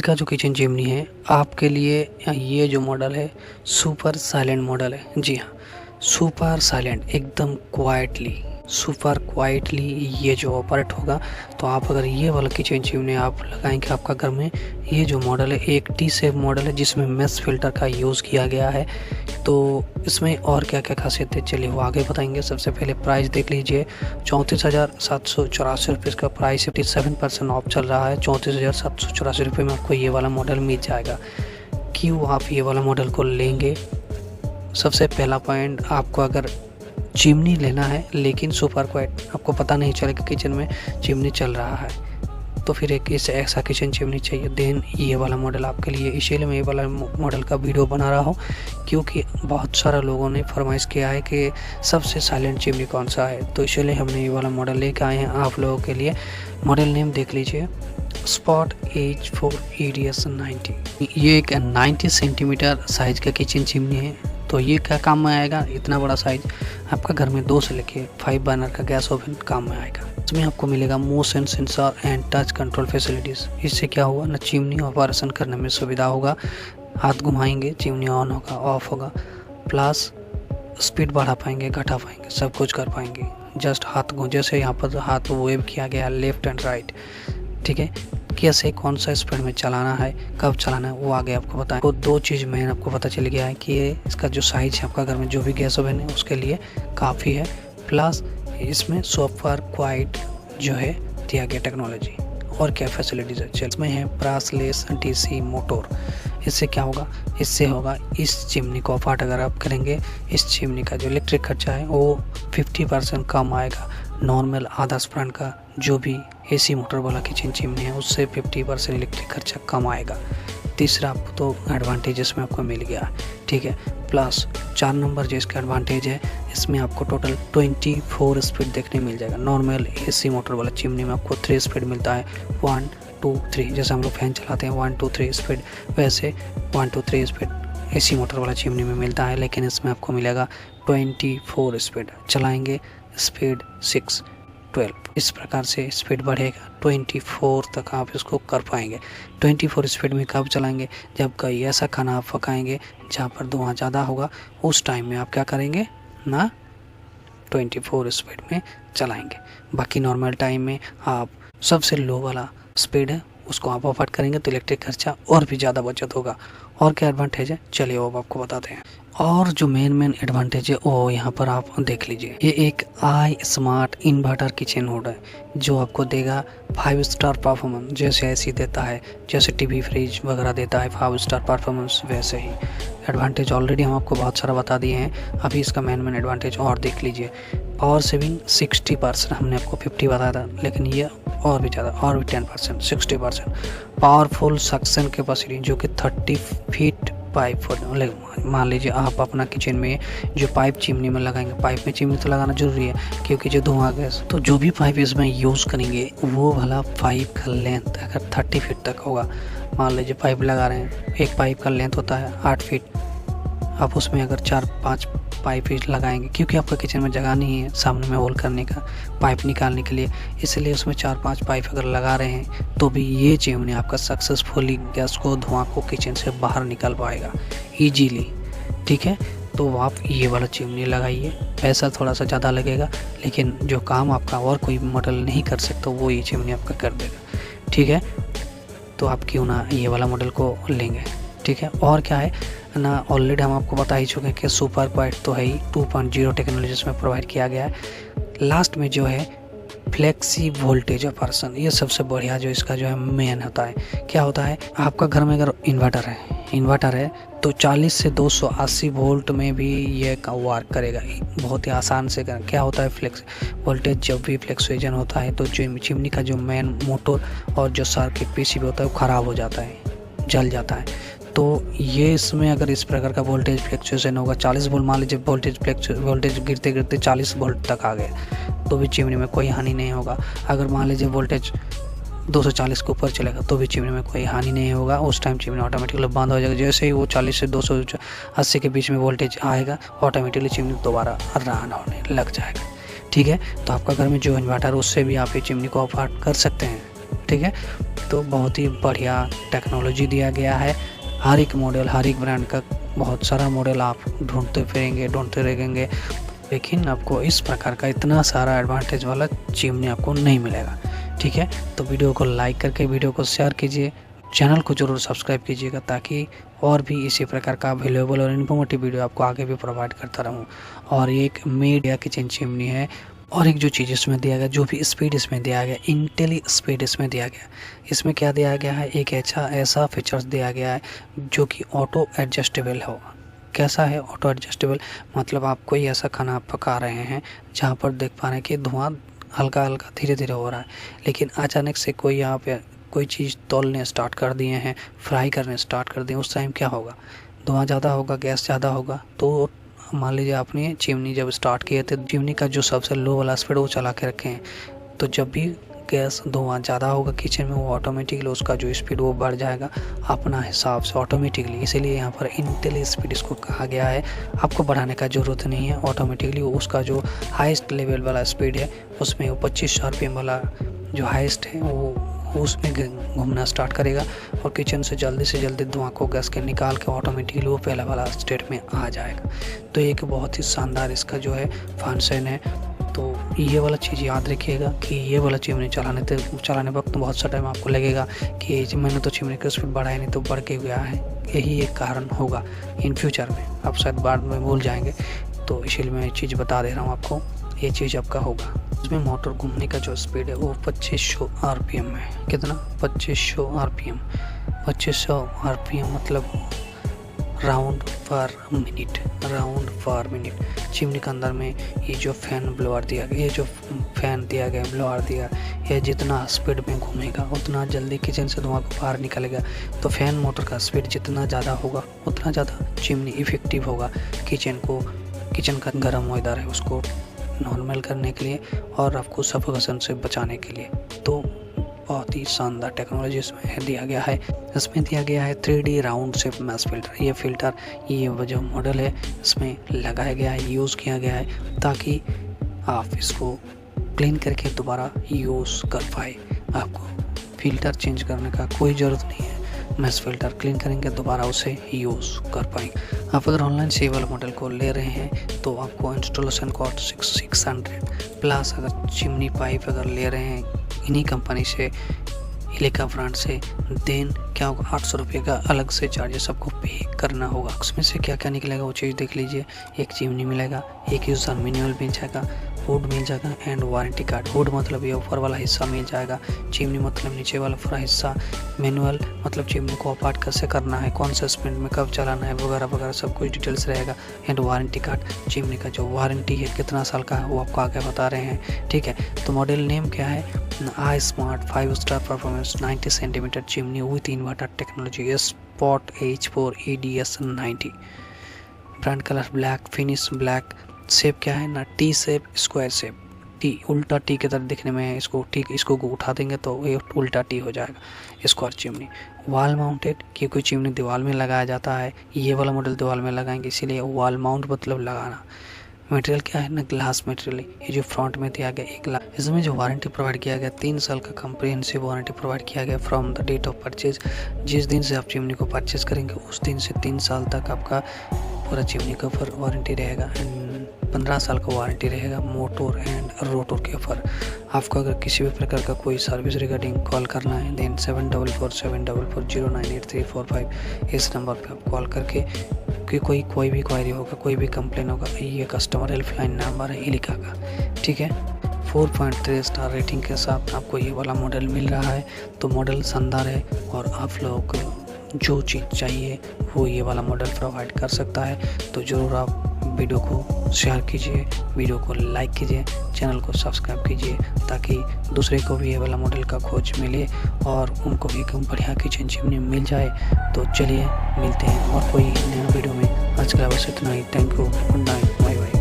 का जो kitchen chimney है आपके लिए, ये जो मॉडल है सुपर साइलेंट मॉडल है। जी हाँ, सुपर साइलेंट, एकदम क्वाइटली, सुपर क्वाइटली ये जो ऑपरेट होगा। तो आप अगर ये वाला किचन चिमनी आप लगाएंगे आपका घर में, ये जो मॉडल है एक टी सेप मॉडल है जिसमें मेश फिल्टर का यूज़ किया गया है। तो इसमें और क्या क्या खासियत है चलिए वो आगे बताएंगे। सबसे पहले प्राइस देख लीजिए, 34,784 रुपये इसका प्राइस है। 57% ऑफ चल रहा है, 34,784 रुपये में आपको ये वाला मॉडल मिल जाएगा। क्यों आप ये वाला मॉडल को लेंगे? सबसे पहला पॉइंट, आपको अगर चिमनी लेना है लेकिन सुपर क्वाइट, आपको पता नहीं चलेगा किचन में चिमनी चल रहा है, तो फिर एक ऐसा किचन चिमनी चाहिए, देन ये वाला मॉडल आपके लिए। इसीलिए मैं ये वाला मॉडल का वीडियो बना रहा हूँ, क्योंकि बहुत सारे लोगों ने फरमाइश किया है कि सबसे साइलेंट चिमनी कौन सा है, तो इसलिए हमने ये वाला मॉडल लेकर आए हैं आप लोगों के लिए। मॉडल नेम देख लीजिए, स्पॉट H4 EDS 90। ये एक 90 सेंटीमीटर साइज का किचन चिमनी है। तो ये क्या काम में आएगा? इतना बड़ा साइज आपका घर में 2 से लेके 5 बर्नर का गैस ओवन काम में आएगा। इसमें आपको मिलेगा motion sensor and touch control facilities. इससे क्या होगा ना, चिमनी ऑपरेशन करने में सुविधा होगा। हाथ घुमाएंगे चिमनी ऑन होगा, ऑफ होगा, प्लस स्पीड बढ़ा पाएंगे, घटा पाएंगे, सब कुछ कर पाएंगे। जस्ट हाथ जैसे यहाँ पर हाथ वेव किया गया लेफ्ट एंड राइट, ठीक है। कैसे कौन सा स्पीड में चलाना है, कब चलाना है, वो आगे आपको बताएं। तो 2 चीज़ मेन आपको पता चल गया है कि इसका जो साइज है आपका घर में जो भी गैस ओवन है उसके लिए काफ़ी है। प्लस इसमें सुपर क्वाइट जो है दिया गया टेक्नोलॉजी। और क्या फैसिलिटीज़ है चल, इसमें है ब्रशलेस DC मोटर। इससे क्या होगा? इससे होगा इस चिमनी को ऑपरेट अगर आप करेंगे, इस चिमनी का जो इलेक्ट्रिक खर्चा है वो 50% कम आएगा। नॉर्मल आधा स्प्रैंड का जो भी AC मोटर वाला किचन चिमनी है उससे 50% इलेक्ट्रिक खर्चा कम आएगा। तीसरा आपको तो एडवांटेज इसमें आपको मिल गया, ठीक है। प्लस 4 नंबर जो इसका एडवांटेज है, इसमें आपको टोटल 24 स्पीड देखने मिल जाएगा। नॉर्मल AC मोटर वाला चिमनी में आपको 3 स्पीड मिलता है, 1 2 3, जैसे हम लोग फैन चलाते हैं 1 2 3 स्पीड, वैसे 1 2 3 स्पीड AC मोटर वाला चिमनी में मिलता है। लेकिन इसमें आपको मिलेगा 24 स्पीड, चलाएंगे स्पीड 6 12, इस प्रकार से स्पीड बढ़ेगा 24 तक आप इसको कर पाएंगे। 24 स्पीड में कब चलाएंगे? जब कहीं ऐसा खाना आप पकाएंगे जहाँ पर धुआं ज़्यादा होगा, उस टाइम में आप क्या करेंगे ना, 24 स्पीड में चलाएंगे। बाकी नॉर्मल टाइम में आप सबसे लो वाला स्पीड है उसको आप ऑफर करेंगे तो इलेक्ट्रिक खर्चा और भी ज़्यादा बचत होगा। और क्या एडवांटेज है चलिए वो आपको बताते हैं। और जो मेन एडवांटेज है वो यहाँ पर आप देख लीजिए, ये एक आई स्मार्ट इन्वर्टर किचन हुड है जो आपको देगा 5 स्टार परफॉर्मेंस। जैसे AC देता है, जैसे TV फ्रिज वगैरह देता है 5 स्टार परफॉर्मेंस, वैसे ही एडवांटेज ऑलरेडी हम आपको बहुत सारा बता दिए हैं। अभी इसका मेन एडवांटेज और देख लीजिए, पावर सेविंग 60%, हमने आपको 50 बताया था, लेकिन ये और भी ज़्यादा, और भी 10% 60%। पावरफुल सक्शन कैपेसिटी जो कि 30 फीट पाइप। मान लीजिए आप अपना किचन में जो पाइप चिमनी में लगाएंगे, पाइप में चिमनी तो लगाना जरूरी है क्योंकि जो धुआं गैस, तो जो भी पाइप इसमें यूज़ करेंगे वो वाला पाइप का लेंथ अगर 30 फीट तक होगा, मान लीजिए पाइप लगा रहे हैं, एक पाइप का लेंथ होता है 8 फीट, आप उसमें अगर 4-5 पाइप लगाएंगे, क्योंकि आपका किचन में जगह नहीं है सामने में होल करने का, पाइप निकालने के लिए, इसलिए उसमें 4-5 पाइप अगर लगा रहे हैं तो भी ये चिमनी आपका सक्सेसफुली गैस को, धुआं को किचन से बाहर निकाल पाएगा ईजीली, ठीक है। तो आप ये वाला चिमनी लगाइए, पैसा थोड़ा सा ज़्यादा लगेगा लेकिन जो काम आपका और कोई मॉडल नहीं कर सकता वो ये चिमनी आपका कर देगा, ठीक है। तो आप क्यों ना ये वाला मॉडल को लेंगे, ठीक है। और क्या है ना, ऑलरेडी हम आपको बता ही चुके हैं कि सुपर क्वाइट तो है ही, 2.0 टेक्नोलॉजी में प्रोवाइड किया गया है। लास्ट में जो है फ्लेक्सी वोल्टेज ऑपरेशन, ये सबसे बढ़िया जो इसका जो है मेन होता है। क्या होता है, आपका घर में अगर इन्वर्टर है तो 40 से 280 वोल्ट में भी ये वर्क करेगा, बहुत ही आसान से कर। क्या होता है फ्लेक्स वोल्टेज, जब भी फ्लक्चुएशन होता है तो चिमनी का जो मेन मोटर और जो सर्किट PCB होता है वो ख़राब हो जाता है, जल जाता है। तो ये इसमें अगर इस प्रकार का वोल्टेज फ्लक्चुएशन होगा, 40 वोल्ट, मान लीजिए वोल्टेज गिरते गिरते 40 वोल्ट तक आ गए तो भी चिमनी में कोई हानि नहीं होगा। अगर मान लीजिए वोल्टेज 240 के ऊपर चलेगा तो भी चिमनी में कोई हानि नहीं होगा, उस टाइम चिमनी ऑटोमेटिकली बंद हो जाएगा। जैसे ही वो 40 से 280 के बीच में वोल्टेज आएगा ऑटोमेटिकली चिमनी दोबारा रन होने लग जाएगा, ठीक है। तो आपका घर में जो इन्वर्टर उससे भी आप ये चिमनी को ऑपरेट कर सकते हैं, ठीक है। तो बहुत ही बढ़िया टेक्नोलॉजी दिया गया है। हर एक मॉडल, हर एक ब्रांड का बहुत सारा मॉडल आप ढूंढते रहेंगे, लेकिन आपको इस प्रकार का इतना सारा एडवांटेज वाला चिमनी आपको नहीं मिलेगा, ठीक है। तो वीडियो को लाइक करके वीडियो को शेयर कीजिए, चैनल को ज़रूर सब्सक्राइब कीजिएगा, ताकि और भी इसी प्रकार का अवेलेबल और इन्फॉर्मेटिव वीडियो आपको आगे भी प्रोवाइड करता रहूँ। और ये एक मीडिया किचन चिमनी है। और एक जो चीज़ इसमें दिया गया, जो भी स्पीड इसमें दिया गया, इंटेली स्पीड इसमें दिया गया। इसमें क्या दिया गया है, एक ऐसा फीचर्स दिया गया है जो कि ऑटो एडजस्टेबल होगा। कैसा है ऑटो एडजस्टेबल, मतलब आप कोई ऐसा खाना पका रहे हैं जहाँ पर देख पा रहे हैं कि धुआं हल्का हल्का धीरे धीरे हो रहा है, लेकिन अचानक से कोई यहाँ पे कोई चीज़ तौलने स्टार्ट कर दिए हैं, फ्राई करने स्टार्ट कर दिए, उस टाइम क्या होगा, धुआं ज़्यादा होगा, गैस ज़्यादा होगा। तो मान लीजिए आपने चिमनी जब स्टार्ट किए थे, चिमनी का जो सबसे लो वाला स्पीड वो चला के रखे हैं, तो जब भी गैस धुआं ज़्यादा होगा किचन में, वो ऑटोमेटिकली उसका जो स्पीड वो बढ़ जाएगा अपना हिसाब से ऑटोमेटिकली। इसीलिए यहाँ पर इंटेली स्पीड इसको कहा गया है। आपको बढ़ाने का ज़रूरत नहीं है, ऑटोमेटिकली उसका जो हाईएस्ट लेवल वाला स्पीड है उसमें वो 25 RPM वाला जो हाईएस्ट है वो उसमें घूमना स्टार्ट करेगा और किचन से जल्दी धुआं को गैस के निकाल के ऑटोमेटिकली वो पहला वाला स्टेट में आ जाएगा। तो एक बहुत ही शानदार इसका जो है फंक्शन है। तो ये वाला चीज़ याद रखिएगा कि ये वाला चिमनी चलाने वक्त बहुत सा टाइम आपको लगेगा कि मैंने तो चिमनी का स्पीड बढ़ाया नहीं, तो बढ़ के गया है। यही एक कारण होगा इन फ्यूचर में, आप शायद बाद में भूल जाएंगे, तो इसीलिए मैं ये चीज़ बता दे रहा हूँ आपको, ये चीज़ आपका होगा। इसमें मोटर घूमने का जो स्पीड है वो 2500 RPM है। कितना? 2500 RPM। 2500 RPM मतलब राउंड पर मिनट। चिमनी के अंदर में ये जो फैन ब्लोअर दिया गया, ये जो फैन दिया गया, ब्लोअर दिया, ये जितना स्पीड में घूमेगा उतना जल्दी किचन से धुआं को बाहर निकलेगा। तो फैन मोटर का स्पीड जितना ज़्यादा होगा उतना ज़्यादा चिमनी इफेक्टिव होगा किचन का गर्म वेदर है उसको नॉर्मल करने के लिए और आपको सफोकेशन से बचाने के लिए। तो बहुत ही शानदार टेक्नोलॉजी इसमें दिया गया है। इसमें दिया गया है 3D round shape mesh filter. ये फिल्टर, ये जो मॉडल है इसमें लगाया गया है, यूज़ किया गया है, ताकि आप इसको क्लीन करके दोबारा यूज़ कर पाए। आपको फिल्टर चेंज करने का कोई ज़रूरत नहीं है, मैश फिल्टर क्लीन करेंगे दोबारा उसे यूज़ कर पाएंगे। आप अगर ऑनलाइन से वाला मॉडल को ले रहे हैं तो आपको इंस्टॉलेशन कॉस्ट 600 प्लस। अगर चिमनी पाइप अगर ले रहे हैं इन्हीं कंपनी से, इलेका ब्रांड से, देन क्या होगा, 800 रुपये का अलग से चार्जेस आपको पे करना होगा। उसमें से क्या क्या निकलेगा वो चीज़ देख लीजिए। एक चिमनी मिलेगा, एक यूज़र मैनुअल मिल जाएगा, हुड मिल जाएगा एंड वारंटी कार्ड। हुड मतलब ये ऊपर वाला हिस्सा मिल जाएगा, चिमनी मतलब नीचे वाला पूरा हिस्सा, मैनुअल मतलब चिमनी को ऑपरेट कैसे करना है, कौन सा स्पीड में कब चलाना है वगैरह वगैरह सब कुछ डिटेल्स रहेगा। एंड वारंटी कार्ड, चिमनी का जो वारंटी है कितना साल का है वो आपको आगे बता रहे हैं, ठीक है। तो मॉडल नेम क्या है, I smart 5 star performance 90 centimetre chimney with inverter technology spot H4 EDS 90। Brand colour black, finish black, shape क्या है ना, T shape, square shape. T उल्टा टी की तरह दिखने में है, इसको उठा देंगे तो ये उल्टा टी हो जाएगा स्क्वायर चिमनी। वॉल माउंटेड, कि कोई चिमनी दीवार में लगाया जाता है, ये वाला मॉडल दीवार में लगाएंगे, इसीलिए वॉल माउंट मतलब लगाना। मटेरियल क्या है ना, ग्लास मटेरियल। ये जो फ्रंट में दिया गया एक ग्लास, इसमें जो वारंटी प्रोवाइड किया गया 3 साल का कम्प्रिहेंसिव वारंटी प्रोवाइड किया गया from the date of purchase. जिस दिन से आप चिमनी को परचेज करेंगे उस दिन से 3 साल तक आपका पूरा चिमनी का ऊपर वारंटी रहेगा एंड 15 साल का वारंटी रहेगा मोटर एंड रोटर के ऊपर। आपको अगर किसी भी प्रकार का कोई सर्विस रिगार्डिंग कॉल करना है देन 744744098345 इस नंबर पे आप कॉल करके कि कोई भी क्वायरी होगा, कोई भी कंप्लेन होगा, ये कस्टमर हेल्पलाइन नंबर है इलिका का, ठीक है। 4.3 स्टार रेटिंग के साथ आपको ये वाला मॉडल मिल रहा है। तो मॉडल शानदार है और आप लोगों को जो चीज़ चाहिए वो ये वाला मॉडल प्रोवाइड कर सकता है। तो ज़रूर आप वीडियो को शेयर कीजिए, वीडियो को लाइक कीजिए, चैनल को सब्सक्राइब कीजिए, ताकि दूसरे को भी ये वाला मॉडल का खोज मिले और उनको भी एक बढ़िया किचन चिमनी मिल जाए। तो चलिए मिलते हैं और कोई नया वीडियो में। आज के लिए बस इतना ही। Thank you, good night, bye bye.